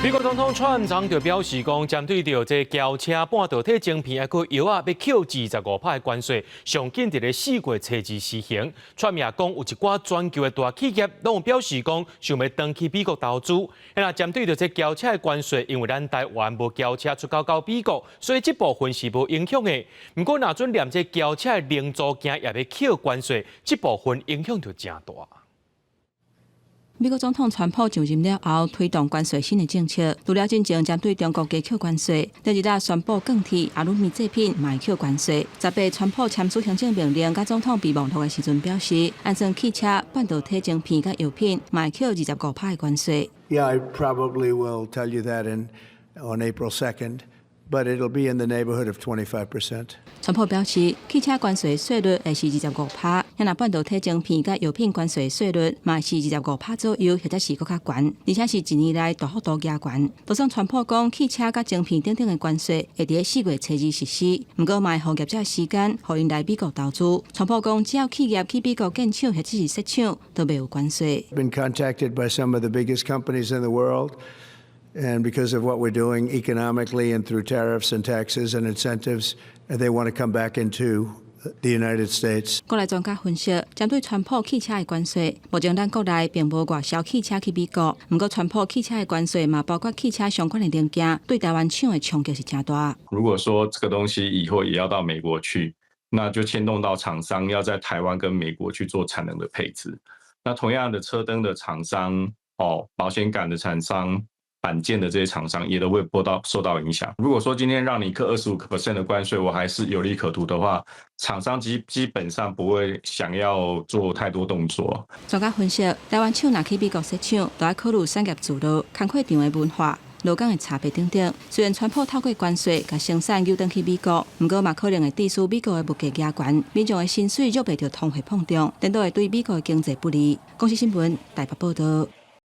美国总统川普就表示讲，针对着这轿车半导体晶片，还有药啊，要扣25%的关税，上紧伫咧4月初2实行。川普也讲，有一寡全球的大企业拢有表示讲，想要登去美国投资。那针对着这轿车的关税，因为咱台湾无轿车出口到美国，所以这部分是无影响的。不过，若准连这轿车的零组件也要扣关税，这部分影响就真大。美国总统川普上任了后，推动关税新的政策，除了进前针对中国加扣关税，第二日宣布钢铁、阿鲁米制品卖扣关税。18川普签署行政命令，甲总统备忘录的时阵表示，安装汽车、半导体晶片甲药品卖扣25%的关税。Yeah, I probably will tell you that on April 2nd, but it'll be in the neighborhood of 25%. 川普表示，汽车关税税率会是25%，若半导体晶片甲药品关税税率嘛是25%左右，或者是搁较悬，而且是一年来大幅度加悬。加上川普讲，汽车甲晶片等等的关税会伫4月初2实施，不过卖互业者时间，互因来美国投资。川普讲，只要企业去美国建厂或者是设厂，都袂有关税。Been contacted by some of the biggest companies in the world. And because of what we're doing economically and through tariffs and taxes and incentives, they want to come back into the United States. 国内专家分析，针对川普汽车的关税，目前咱国内并无外销汽车去美国，不过川普汽车的关税嘛，包括汽车相关的零件，对台湾厂的冲击是真大。如果说这个东西以后也要到美国去，那就牵动到厂商要在台湾跟美国去做产能的配置。那同样的车灯的厂商、保险杆的厂商。板件的这些厂商也都会受到影响。如果说今天让你扣25% 的关税，我还是有利可图的话，厂商基本上不会想要做太多动作。专家分析，台湾厂若去美国设厂，都要考虑产业自路、工课场的文化、劳工的差别等等。虽然川普透过关税把生产诱转去美国，不过嘛可能会致使美国的物价加悬，民众的薪水若袂着通货膨胀，等都会对美国的经济不利。公司新闻台北报道。